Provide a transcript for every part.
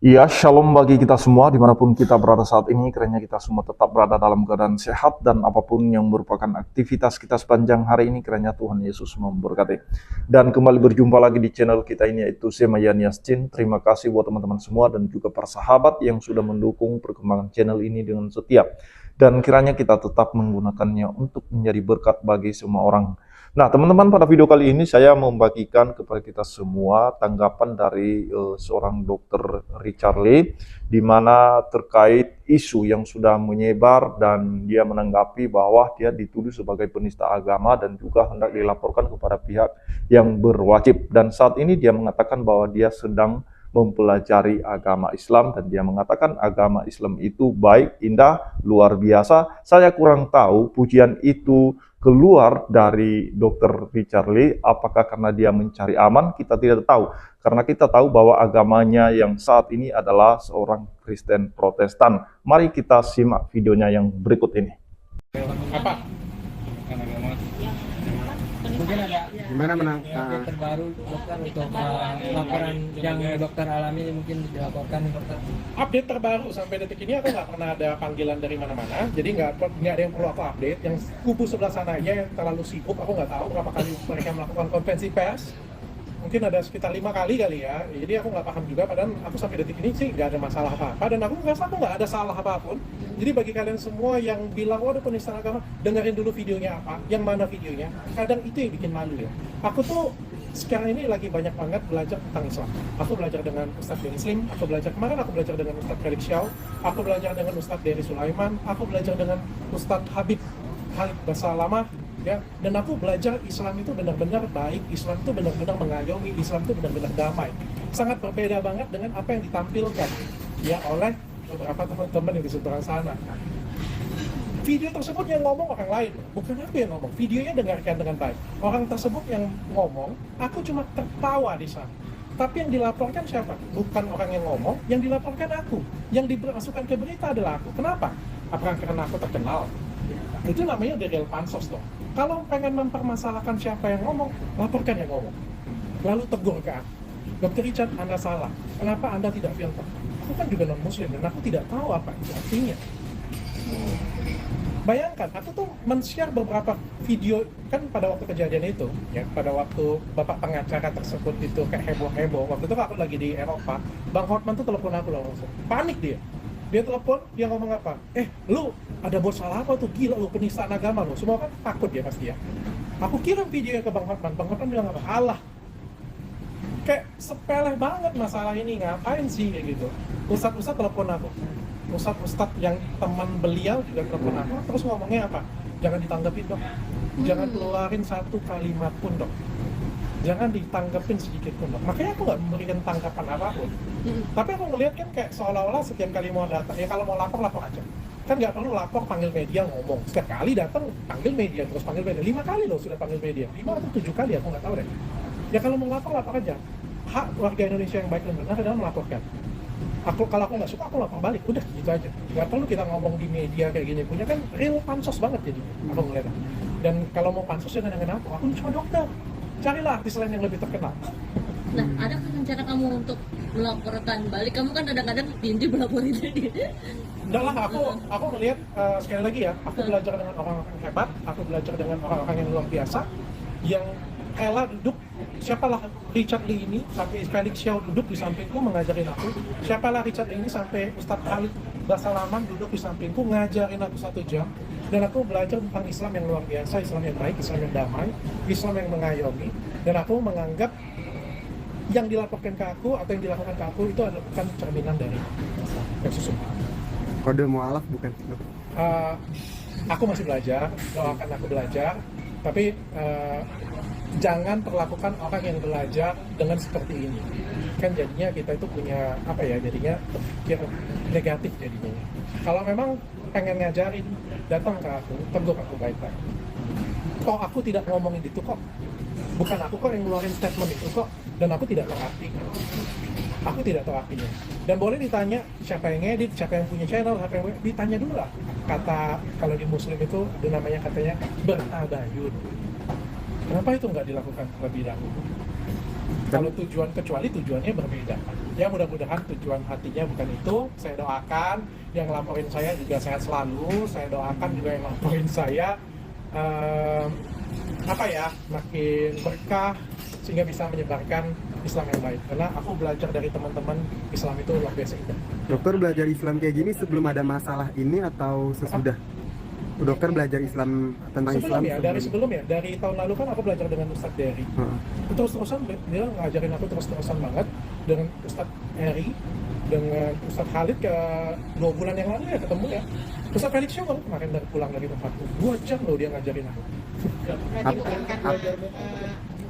Ya, shalom bagi kita semua dimanapun kita berada saat ini. Kiranya kita semua tetap berada dalam keadaan sehat dan apapun yang merupakan aktivitas kita sepanjang hari ini, kiranya Tuhan Yesus memberkati. Dan kembali berjumpa lagi di channel kita ini, yaitu Semayan Yassin. Terima kasih buat teman-teman semua dan juga para sahabat yang sudah mendukung perkembangan channel ini dengan setia. Dan kiranya kita tetap menggunakannya untuk menjadi berkat bagi semua orang. Nah, teman-teman, pada video kali ini saya membagikan kepada kita semua tanggapan dari seorang dokter Richard Lee, di mana terkait isu yang sudah menyebar dan dia menanggapi bahwa dia dituduh sebagai penista agama dan juga hendak dilaporkan kepada pihak yang berwajib. Dan saat ini dia mengatakan bahwa dia sedang mempelajari agama Islam dan dia mengatakan agama Islam itu baik, indah, luar biasa. Saya kurang tahu pujian itu keluar dari Dr. Richard Lee, apakah karena dia mencari aman, kita tidak tahu. Karena kita tahu bahwa agamanya yang saat ini adalah seorang Kristen Protestan. Mari kita simak videonya yang berikut ini. Apa? Mungkin ada Gimana menang? update terbaru dokter untuk laporan yang dokter alami mungkin dilaporkan dokter. Update terbaru sampai detik ini aku nggak pernah ada panggilan dari mana-mana, jadi nggak ada yang perlu aku update. Yang kubu sebelah sana aja yang terlalu sibuk, aku nggak tahu berapa kali mereka melakukan konferensi pers. Mungkin ada sekitar 5 kali ya, jadi aku nggak paham juga. Padahal aku sampai detik ini sih nggak ada masalah apa-apa dan aku ngerasa aku nggak ada salah apapun. Jadi bagi kalian semua yang bilang waduh penista agama, dengerin dulu videonya apa, yang mana videonya. Kadang itu yang bikin malu ya. Aku tuh sekarang ini lagi banyak banget belajar tentang Islam. Aku belajar dengan Ustadz Dery Slim, kemarin aku belajar dengan Ustadz Felix Xiao, aku belajar dengan Ustadz Dery Sulaiman, aku belajar dengan Ustadz Habib Khalid Basalamah, ya. Dan aku belajar Islam itu benar-benar baik, Islam itu benar-benar mengayomi, Islam itu benar-benar damai. Sangat berbeda banget dengan apa yang ditampilkan ya oleh beberapa teman-teman yang di seberang sana. Video tersebut yang ngomong orang lain, bukan aku yang ngomong. Videonya dengarkan dengan baik. Orang tersebut yang ngomong, aku cuma tertawa di sana. Tapi yang dilaporkan siapa? Bukan orang yang ngomong, yang dilaporkan aku. Yang dimasukkan ke berita adalah aku. Kenapa? Apakah karena aku terkenal? Itu namanya the real pansos dong. Kalau pengen mempermasalahkan siapa yang ngomong, laporkan yang ngomong. Lalu tegur ke aku. Dr. Richard, Anda salah. Kenapa Anda tidak filter? Aku kan juga non-muslim dan aku tidak tahu apa itu artinya. Bayangkan, aku tuh men-share beberapa video kan pada waktu kejadian itu, ya, pada waktu bapak pengacara tersebut itu kayak heboh-heboh. Waktu itu aku lagi di Eropa, Bang Hotman tuh telepon aku langsung, panik dia. Dia telepon, dia ngomong apa? Lu ada bos salah apa tuh? Gila lu penistaan agama lu. Semua kan takut dia pasti ya. Aku kirim videonya ke Bang Hotman bilang apa? Alah, kayak sepele banget masalah ini, ngapain sih kayak gitu. Ustadz telepon aku. Ustadz yang teman beliau juga telepon aku, terus ngomongnya apa? Jangan ditanggapin dok, jangan keluarin satu kalimat pun dok, jangan ditanggapin sedikit pun dok. Makanya aku nggak memberikan tanggapan apapun. Tapi aku ngeliat kan kayak seolah-olah setiap kali mau datang, ya kalau mau lapor aja. Kan nggak perlu lapor, panggil media ngomong. Setiap kali datang panggil media, terus panggil media. 5 kali loh sudah panggil media, 5 atau 7 kali aku nggak tahu deh. Ya kalau mau lapor aja. Hak warga Indonesia yang baik dan benar adalah melaporkan. Kalau aku nggak suka, aku lapor balik, udah gitu aja. Nggak perlu kita ngomong di media kayak gini, punya kan real pansos banget jadi aku ngeliat. Dan kalau mau pansos ya dengan aku cuma dokter, carilah artis lain yang lebih terkenal. Nah, ada kan rencana kamu untuk melaporkan balik? Kamu kan kadang-kadang pinjam melaporin jadi. Enggak lah, aku ngeliat sekali lagi ya, aku belajar dengan orang-orang hebat, aku belajar dengan orang-orang yang luar biasa, yang rela duduk. Siapalah Richard Lee ini sampai Felix Xiao duduk di sampingku mengajarin aku. Siapalah Richard Lee ini sampai Ustadz Khalid Basalamah duduk di sampingku ngajarin aku 1 jam. Dan aku belajar tentang Islam yang luar biasa, Islam yang baik, Islam yang damai, Islam yang mengayomi. Dan aku menganggap yang dilaporkan ke aku atau yang dilakukan ke aku itu adalah bukan cerminan dari yang sesungguhnya. Kode mualaf bukan? Aku masih belajar, doakan aku belajar, tapi jangan perlakukan orang yang belajar dengan seperti ini. Kan jadinya kita itu punya apa ya, jadinya berpikir negatif jadinya. Kalau memang pengen ngajarin, datang ke aku, tegur aku baik-baik. Kok aku tidak ngomongin itu kok? Bukan aku kok yang ngeluarin statement itu kok, dan aku tidak tahu artinya. Aku tidak tahu artinya. Dan boleh ditanya siapa yang ngedit, siapa yang punya channel, siapa yang ditanya dulu lah. Kata kalau di Muslim itu ada namanya katanya bertabayun. Kenapa itu nggak dilakukan terlebih dahulu? Kalau tujuan, kecuali tujuannya berbeda. Ya mudah-mudahan tujuan hatinya bukan itu. Saya doakan yang laporin saya juga sehat selalu. Saya doakan juga yang laporin saya makin berkah sehingga bisa menyebarkan Islam yang baik. Karena aku belajar dari teman-teman Islam itu luar biasa indah. Dokter belajar Islam kayak gini sebelum ada masalah ini atau sesudah? Dokter belajar Islam tentang Islam Dari tahun lalu kan aku belajar dengan Ustadz Dery. Terus-terusan dia ngajarin aku terus-terusan banget dengan Ustadz Eri, dengan Ustadz Khalid ke 2 bulan yang lalu ya ketemu ya. Ustadz Felix Show baru kemarin dari pulang dari tempatku 2 jam loh dia ngajarin aku. Berarti bukan karena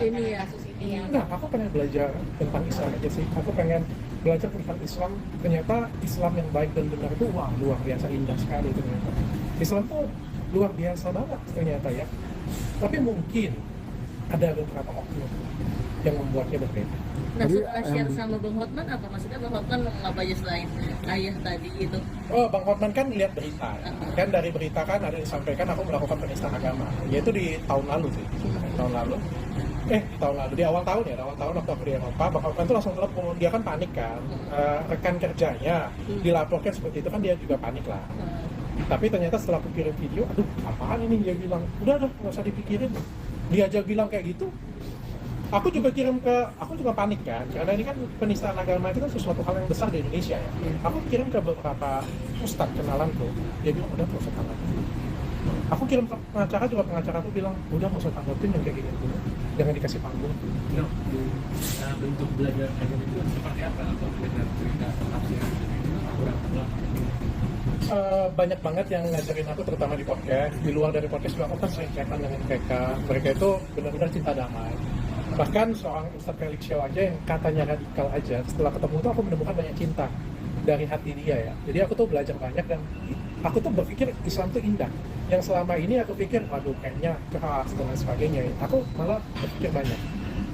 ini ya, kasus ini ya. Nah, aku pengen belajar tentang Islam aja sih. Aku pengen belajar tentang Islam. Ternyata Islam yang baik dan benar itu wah luar biasa indah sekali ternyata. Islam tuh luar biasa banget ternyata ya. Tapi mungkin ada beberapa oknum yang membuatnya berbeda. Nah, setelah share sama Bang Hotman apa maksudnya? Bang Hotman ngapa aja selain ayah tadi gitu? Oh, Bang Hotman kan lihat berita. Kan dari berita kan ada disampaikan aku melakukan penistaan agama. Yaitu di tahun lalu sih. Di awal tahun waktu aku di Eropa, Bang Hotman tuh langsung telepon. Dia kan panik kan. Rekan kerjanya dilaporkan seperti itu kan dia juga panik lah. Tapi ternyata setelah aku kirim video, aduh apaan ini, dia bilang, udah nggak usah dipikirin. Dia aja bilang kayak gitu. Aku juga panik kan, karena ini kan penistaan agama itu kan sesuatu hal yang besar di Indonesia ya. Aku kirim ke beberapa ustadz kenalanku, dia bilang udah nggak usah tanggapin. Aku kirim ke pengacara juga, pengacara aku bilang udah nggak usah tanggapin yang kayak gini dulu, jangan dikasih panggung. Bentuk belajar agama itu seperti apa? Atau belajar cerita tafsir banyak banget yang ngajarin aku terutama di podcast. Di luar dari podcast juga aku kan sering chatan dengan mereka itu benar-benar cinta damai. Bahkan seorang Ustadz Felix Show aja yang katanya radikal aja, setelah ketemu tuh aku menemukan banyak cinta dari hati dia ya. Jadi aku tuh belajar banyak dan aku tuh berpikir Islam tuh indah. Yang selama ini aku pikir waduh kayaknya keras dan sebagainya ya. Aku malah berpikir banyak.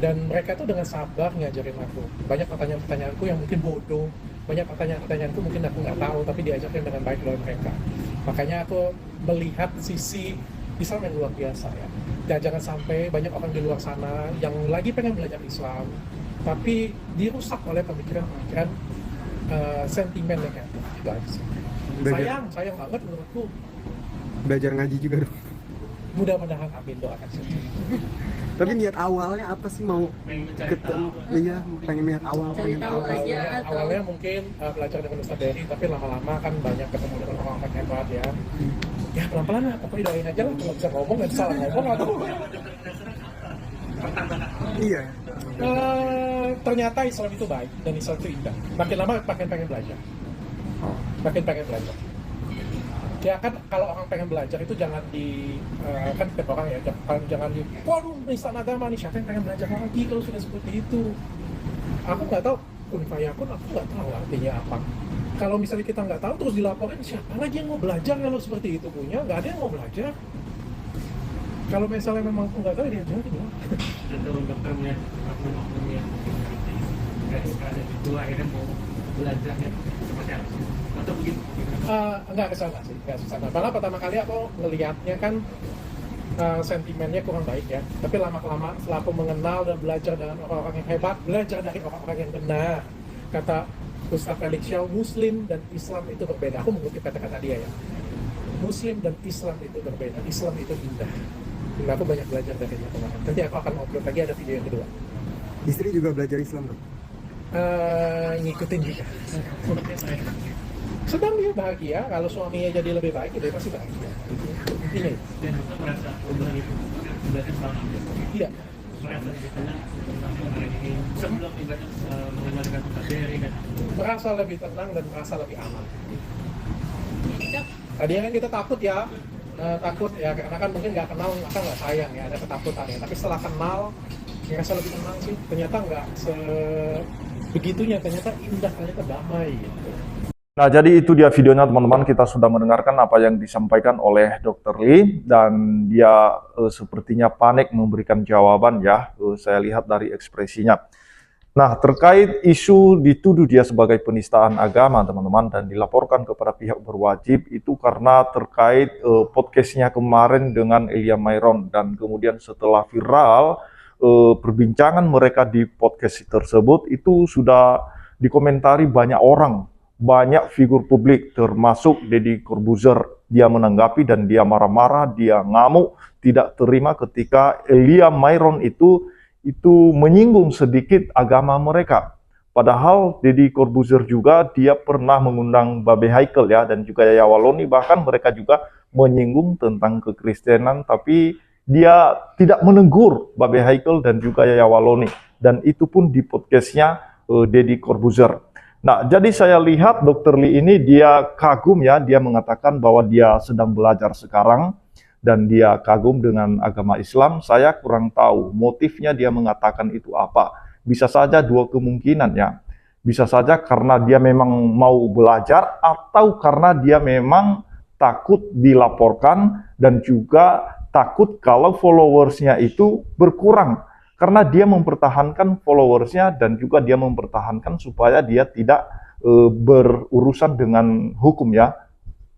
Dan mereka tuh dengan sabar ngajarin aku. Banyak pertanyaan-pertanyaanku yang mungkin bodoh, banyak pertanyaan-pertanyaanku mungkin aku nggak tahu, tapi diajarkan dengan baik oleh mereka. Makanya aku melihat sisi Islam yang luar biasa ya. Dan jangan sampai banyak orang di luar sana yang lagi pengen belajar Islam, tapi dirusak oleh pemikiran-pemikiran sentimen negatif. Itu aja sih. Sayang banget menurutku. Belajar ngaji juga dong. Mudah-mudahan amin, doakan saja. Tapi niat awalnya apa sih, mau ketemu? Iya, pengen niat awal. Cari tahu aja atau Awalnya mungkin belajar dengan Ustadz Dery, tapi lama-lama kan banyak ketemu dengan orang-orang hebat ya. Ya pelan-pelan lah, pokoknya doain aja lah, kalau bisa ngomong, nggak salah ngomong atau Iya. ternyata Islam itu baik dan Islam itu indah. Makin lama makin pengen belajar. Ya kan kalau orang pengen belajar itu jangan kan setiap orang ya jangan waduh penistaan agama nih, siapa yang pengen belajar lagi kalau sudah seperti itu. Aku nggak tahu kun fayakun, aku nggak tahu artinya apa. Kalau misalnya kita nggak tahu terus dilaporin, siapa lagi yang mau belajar kalau seperti itu punya? Nggak ada yang mau belajar. Kalau misalnya memang aku nggak tahu, dia jangan gimana. dan kalau dokternya oknum-oknumnya ada itu akhirnya mau belajarnya seperti apa sih? Atau begitu? Nggak kesana sih, nggak kesana. Malah pertama kali aku ngelihatnya kan sentimennya kurang baik ya. Tapi lama-lama setelah aku mengenal dan belajar dengan orang-orang yang hebat, belajar dari orang-orang yang benar. Kata Ustadz Felix Show, Muslim dan Islam itu berbeda. Aku mengutip kata-kata dia ya. Muslim dan Islam itu berbeda. Islam itu indah. Dan aku banyak belajar dari dia kemarin. Nanti aku akan upload lagi, ada video yang kedua. Istri juga belajar Islam dong? Ngikutin juga. Sedang dia bahagia, kalau suaminya jadi lebih baik, dia pasti bahagia. Intinya itu. Dan dokter merasa perubahan itu belajar selama Iya. merasa di sana sebelum ibadah mendengarkan materi dan Merasa lebih tenang dan merasa lebih aman. Tadinya kan kita takut ya, karena kan mungkin nggak kenal maka nggak sayang ya, ada ketakutan ya. Tapi setelah kenal, merasa lebih tenang sih. Ternyata nggak sebegitunya, ternyata indah, ternyata damai gitu. Nah, jadi itu dia videonya teman-teman. Kita sudah mendengarkan apa yang disampaikan oleh Dr. Lee dan dia sepertinya panik memberikan jawaban ya. Saya lihat dari ekspresinya. Nah, terkait isu dituduh dia sebagai penistaan agama teman-teman dan dilaporkan kepada pihak berwajib itu karena terkait podcastnya kemarin dengan Elia Mayron dan kemudian setelah viral perbincangan mereka di podcast tersebut itu sudah dikomentari banyak orang, banyak figur publik termasuk Deddy Corbuzier. Dia menanggapi dan dia marah-marah, dia ngamuk, tidak terima ketika Elia Myron itu menyinggung sedikit agama mereka. Padahal Deddy Corbuzier juga dia pernah mengundang Babe Haikal ya, dan juga Yaya Waloni, bahkan mereka juga menyinggung tentang kekristenan, tapi dia tidak menegur Babe Haikal dan juga Yaya Waloni, dan itu pun di podcastnya Deddy Corbuzier. Nah, jadi saya lihat Dr. Lee ini dia kagum ya, dia mengatakan bahwa dia sedang belajar sekarang dan dia kagum dengan agama Islam. Saya kurang tahu motifnya dia mengatakan itu apa. Bisa saja dua kemungkinan ya. Bisa saja karena dia memang mau belajar atau karena dia memang takut dilaporkan dan juga takut kalau followersnya itu berkurang. Karena dia mempertahankan followersnya dan juga dia mempertahankan supaya dia tidak berurusan dengan hukum ya.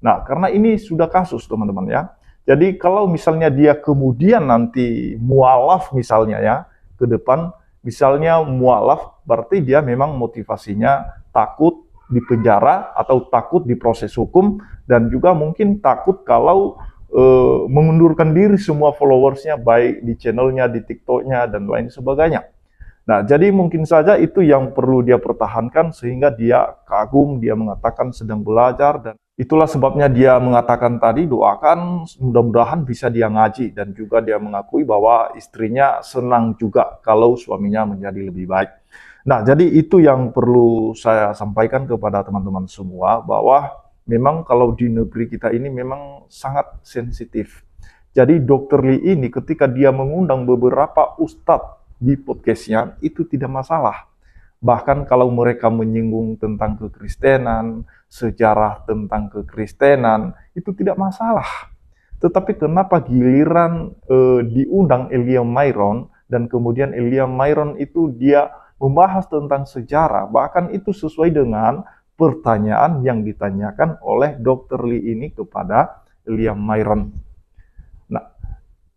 Nah, karena ini sudah kasus teman-teman ya. Jadi kalau misalnya dia kemudian nanti mualaf misalnya ya, ke depan misalnya mualaf, berarti dia memang motivasinya takut dipenjara atau takut diproses hukum dan juga mungkin takut kalau mengundurkan diri semua followersnya baik di channelnya, di TikToknya dan lain sebagainya. Nah, jadi mungkin saja itu yang perlu dia pertahankan sehingga dia kagum, dia mengatakan sedang belajar dan itulah sebabnya dia mengatakan tadi doakan mudah-mudahan bisa dia ngaji dan juga dia mengakui bahwa istrinya senang juga kalau suaminya menjadi lebih baik. Nah, jadi itu yang perlu saya sampaikan kepada teman-teman semua bahwa memang kalau di negeri kita ini memang sangat sensitif. Jadi Dr. Lee ini ketika dia mengundang beberapa ustadz di podcastnya itu tidak masalah. Bahkan kalau mereka menyinggung tentang kekristenan, sejarah tentang kekristenan, itu tidak masalah. Tetapi kenapa giliran diundang Elia Myron dan kemudian Elia Myron itu dia membahas tentang sejarah, bahkan itu sesuai dengan pertanyaan yang ditanyakan oleh Dr. Lee ini kepada Elia Myron. Nah,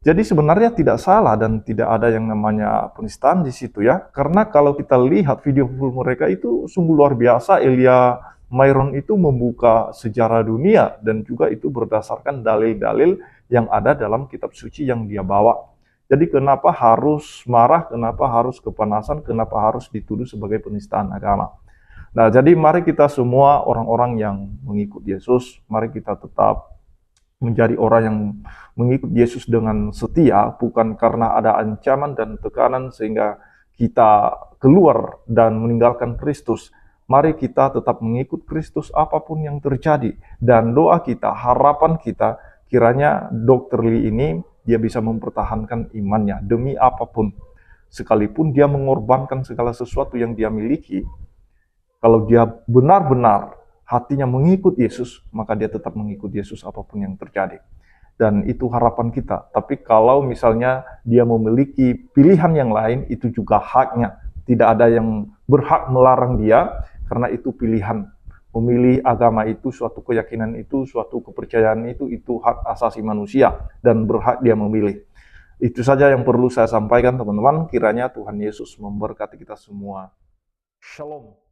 jadi sebenarnya tidak salah dan tidak ada yang namanya penistaan di situ ya. Karena kalau kita lihat video full mereka itu sungguh luar biasa. Elia Myron itu membuka sejarah dunia dan juga itu berdasarkan dalil-dalil yang ada dalam kitab suci yang dia bawa. Jadi kenapa harus marah, kenapa harus kepanasan, kenapa harus dituduh sebagai penistaan agama. Nah, jadi mari kita semua orang-orang yang mengikut Yesus, mari kita tetap menjadi orang yang mengikut Yesus dengan setia, bukan karena ada ancaman dan tekanan sehingga kita keluar dan meninggalkan Kristus. Mari kita tetap mengikut Kristus apapun yang terjadi. Dan doa kita, harapan kita, kiranya Dr. Lee ini dia bisa mempertahankan imannya demi apapun. Sekalipun dia mengorbankan segala sesuatu yang dia miliki, kalau dia benar-benar hatinya mengikut Yesus, maka dia tetap mengikut Yesus apapun yang terjadi. Dan itu harapan kita. Tapi kalau misalnya dia memiliki pilihan yang lain, itu juga haknya. Tidak ada yang berhak melarang dia, karena itu pilihan. Memilih agama itu, suatu keyakinan itu, suatu kepercayaan itu hak asasi manusia. Dan berhak dia memilih. Itu saja yang perlu saya sampaikan teman-teman. Kiranya Tuhan Yesus memberkati kita semua. Shalom.